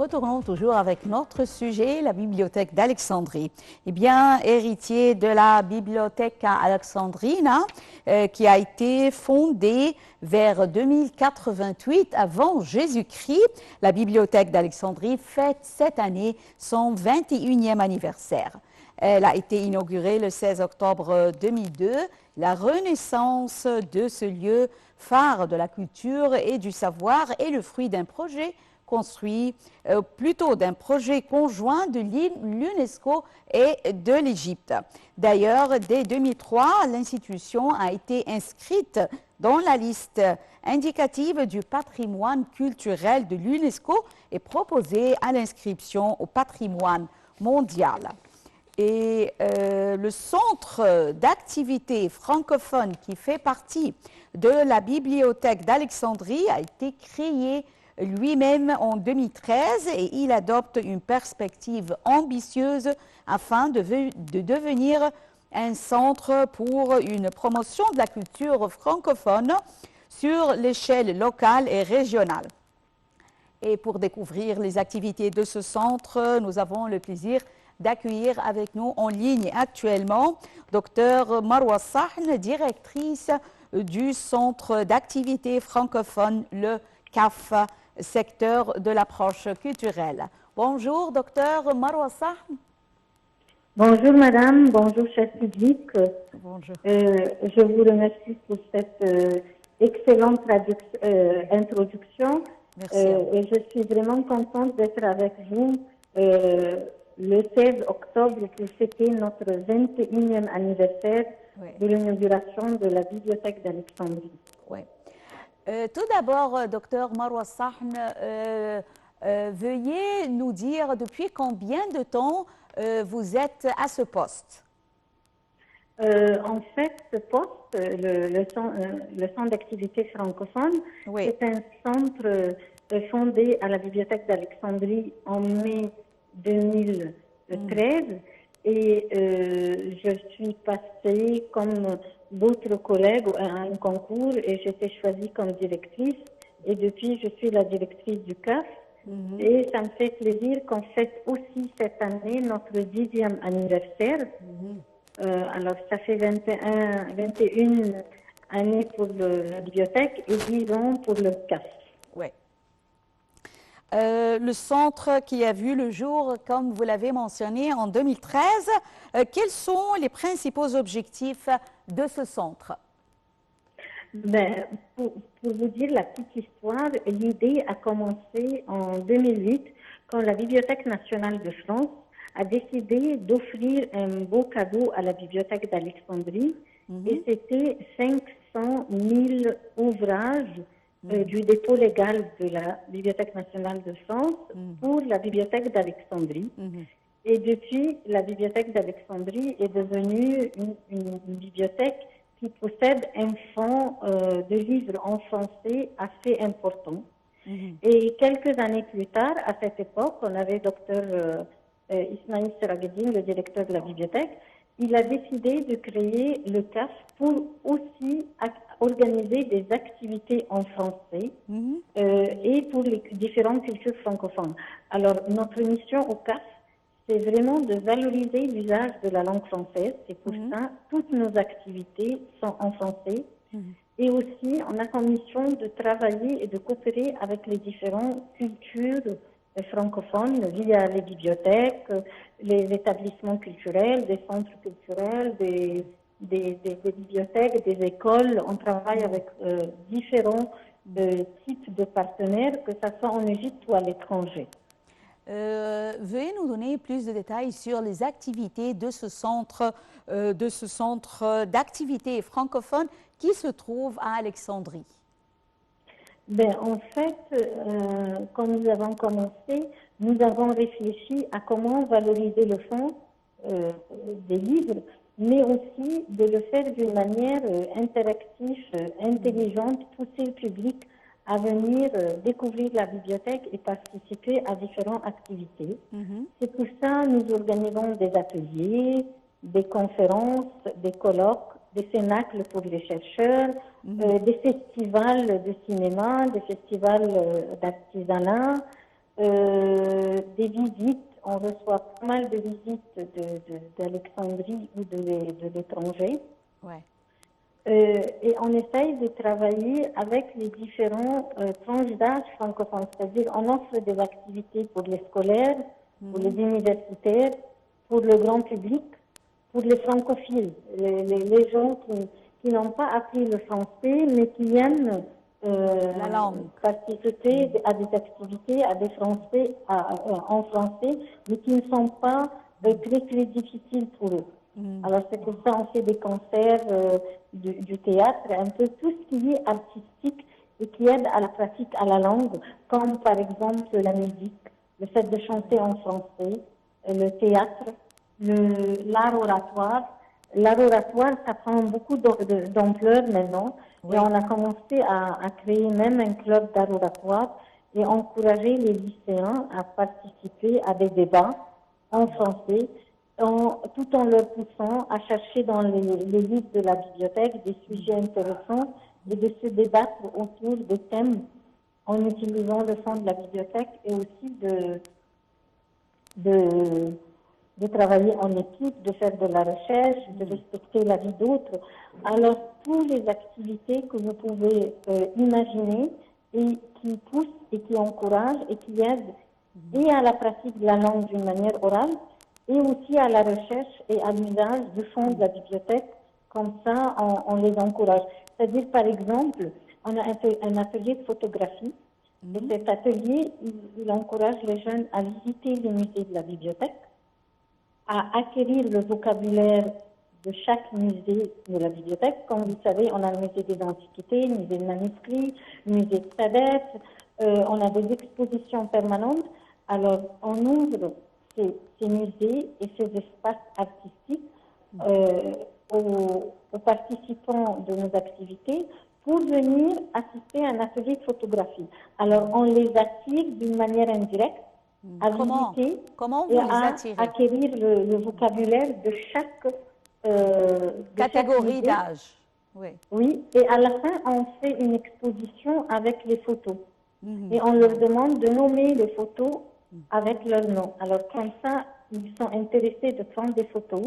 retournons toujours avec notre sujet, la bibliothèque d'Alexandrie. Eh bien, héritier de la bibliothèque alexandrine, qui a été fondée vers 2088 avant Jésus-Christ, la bibliothèque d'Alexandrie fête cette année son 21e anniversaire. Elle a été inaugurée le 16 octobre 2002. La renaissance de ce lieu phare de la culture et du savoir est le fruit d'un projet construit, plutôt d'un projet conjoint de l'UNESCO et de l'Égypte. D'ailleurs, dès 2003, l'institution a été inscrite dans la liste indicative du patrimoine culturel de l'UNESCO et proposée à l'inscription au patrimoine mondial. Et le centre d'activité francophone qui fait partie de la bibliothèque d'Alexandrie a été créé lui-même en 2013 et il adopte une perspective ambitieuse afin de devenir un centre pour une promotion de la culture francophone sur l'échelle locale et régionale. Et pour découvrir les activités de ce centre, nous avons le plaisir d'accueillir avec nous en ligne actuellement Dr Marwa Sahn, directrice du Centre d'activité francophone, le CAF, secteur de l'approche culturelle. Bonjour, Dr Marwa Sahn. Bonjour madame, bonjour cher public. Bonjour. Je vous remercie pour cette excellente introduction. Merci. Et je suis vraiment contente d'être avec vous le 16 octobre pour fêter notre 21e anniversaire de l'inauguration de la bibliothèque d'Alexandrie. Oui. Tout d'abord, docteur Marwa Sahn, veuillez nous dire depuis combien de temps vous êtes à ce poste? En fait, ce poste, le centre d'activité francophone, c'est un centre fondé à la bibliothèque d'Alexandrie en mai 2013 et je suis passée comme d'autres collègues à un concours et j'étais choisie comme directrice et depuis je suis la directrice du CAF et ça me fait plaisir qu'on fête aussi cette année notre 10e anniversaire. Alors ça fait 21 années pour la bibliothèque et 10 ans pour le CAF. Oui. Le centre qui a vu le jour, comme vous l'avez mentionné, en 2013, quels sont les principaux objectifs de ce centre? Ben, pour vous dire la petite histoire, l'idée a commencé en 2008 quand la Bibliothèque nationale de France a décidé d'offrir un beau cadeau à la Bibliothèque d'Alexandrie et c'était 500 000 ouvrages du dépôt légal de la Bibliothèque nationale de France pour la Bibliothèque d'Alexandrie. Et depuis, la Bibliothèque d'Alexandrie est devenue une bibliothèque qui possède un fonds de livres en français assez important. Et quelques années plus tard, à cette époque, on avait Dr Ismail Serageddine, le directeur de la bibliothèque. Il a décidé de créer le CAF pour aussi organiser des activités en français et pour les différentes cultures francophones. Alors, notre mission au CAF, c'est vraiment de valoriser l'usage de la langue française. C'est pour ça toutes nos activités sont en français. Et aussi, on a comme mission de travailler et de coopérer avec les différentes cultures francophones via les bibliothèques, les établissements culturels, des centres culturels, des bibliothèques, des écoles. On travaille avec différents types de partenaires, que ce soit en Égypte ou à l'étranger. Veuillez nous donner plus de détails sur les activités de ce centre d'activité francophone qui se trouve à Alexandrie. Ben, en fait, quand nous avons commencé, nous avons réfléchi à comment valoriser le fonds des livres, mais aussi de le faire d'une manière interactive, intelligente, pousser le public à venir découvrir la bibliothèque et participer à différentes activités. C'est pour ça que nous organisons des ateliers, des conférences, des colloques, des cénacles pour les chercheurs, des festivals de cinéma, des festivals d'artisanat, des visites. On reçoit pas mal de visites d'Alexandrie ou de l'étranger. Ouais. Et on essaye de travailler avec les différents tranches d'âge francophones. C'est-à-dire, on offre des activités pour les scolaires, pour les universitaires, pour le grand public, pour les francophiles, les gens qui n'ont pas appris le français, mais qui aiment La langue. participer à des activités en français, mais qui ne sont pas très difficiles pour eux. Alors c'est pour ça qu'on fait des concerts, du théâtre, un peu tout ce qui est artistique et qui aide à la pratique à la langue, comme par exemple la musique, le fait de chanter en français, le théâtre, l'art oratoire. L'art oratoire, ça prend beaucoup d'ampleur maintenant. Oui. Et on a commencé à créer même un club d'art oratoire et encourager les lycéens à participer à des débats en français, tout en leur poussant à chercher dans les livres de la bibliothèque des sujets intéressants et de se débattre autour des thèmes en utilisant le fond de la bibliothèque et aussi de travailler en équipe, de faire de la recherche, de respecter la vie d'autres. Alors, toutes les activités que vous pouvez imaginer et qui poussent et qui encouragent et qui aident et à la pratique de la langue d'une manière orale et aussi à la recherche et à l'usage du fond de la bibliothèque. Comme ça, on les encourage. C'est-à-dire, par exemple, on a un atelier de photographie. Et cet atelier, il encourage les jeunes à visiter les musées de la bibliothèque, à acquérir le vocabulaire de chaque musée de la bibliothèque. Comme vous savez, on a le musée des antiquités, le musée de manuscrits, le musée de Sadet, on a des expositions permanentes. Alors, on ouvre ces musées et ces espaces artistiques aux participants de nos activités pour venir assister à un atelier de photographie. Alors, on les attire d'une manière indirecte à visiter comment vous et les à attirez? acquérir le vocabulaire de chaque catégorie d'âge. Oui. Oui, et à la fin, on fait une exposition avec les photos. Et on leur demande de nommer les photos avec leur nom. Alors, comme ça, ils sont intéressés de prendre des photos.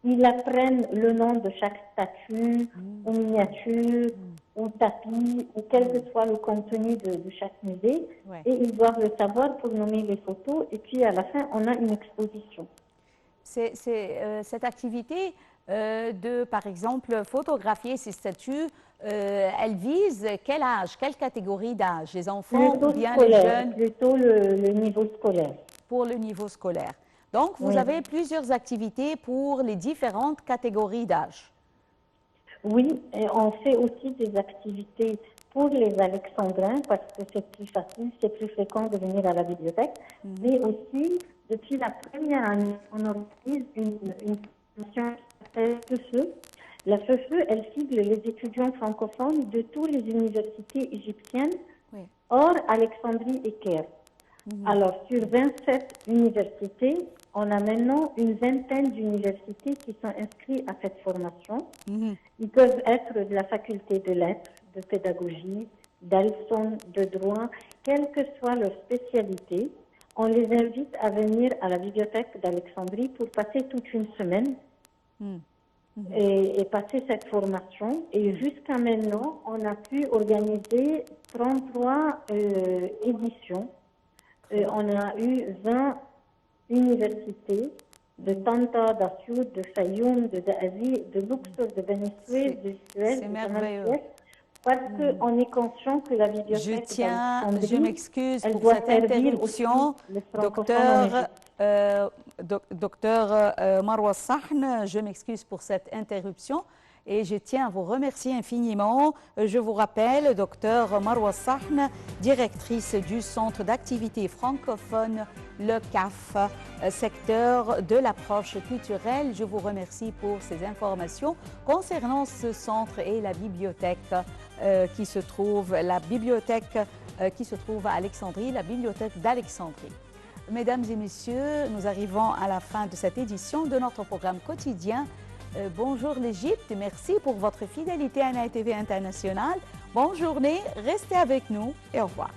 Ils apprennent le nom de chaque statue, ou miniature, ou tapis, ou quel que soit le contenu de chaque musée. Ouais. Et ils doivent le savoir pour nommer les photos. Et puis, à la fin, on a une exposition. Cette activité de, par exemple, photographier ces statues, elle vise quel âge, quelle catégorie d'âge? Les enfants Plutôt ou bien scolaire, les jeunes? plutôt le niveau scolaire. Pour le niveau scolaire. Donc, vous Oui. avez plusieurs activités pour les différentes catégories d'âge. Oui, et on fait aussi des activités pour les Alexandrins parce que c'est plus facile, c'est plus fréquent de venir à la bibliothèque. Mais aussi, depuis la première année, on organise une formation qui s'appelle FEFE. La FEFE, elle cible les étudiants francophones de toutes les universités égyptiennes, hors Alexandrie et Caire. Alors, sur 27 universités, on a maintenant une vingtaine d'universités qui sont inscrites à cette formation. Ils peuvent être de la faculté de lettres, de pédagogie, d'Alson, de droit, quelle que soit leur spécialité. On les invite à venir à la bibliothèque d'Alexandrie pour passer toute une semaine et passer cette formation. Et jusqu'à maintenant, on a pu organiser 33 éditions. On a eu 20 universités de Tanta, d'Assiout, de Fayoum, de Da'azi, de Luxor, de Beni Suef, de Suez, C'est de merveilleux. Suez, parce qu'on est conscient que la bibliothèque Je m'excuse elle pour doit cette servir interruption. aussi les francophones en Égypte. Docteur Marwa Sahn, je m'excuse pour cette interruption. Et je tiens à vous remercier infiniment. Je vous rappelle, docteur Marwa Sahn, directrice du Centre d'activité francophone, le CAF, secteur de l'approche culturelle. Je vous remercie pour ces informations concernant ce centre et la bibliothèque qui se trouve à Alexandrie, la bibliothèque d'Alexandrie. Mesdames et messieurs, nous arrivons à la fin de cette édition de notre programme quotidien. Bonjour l'Égypte, merci pour votre fidélité à NATV International. Bonne journée, restez avec nous et au revoir.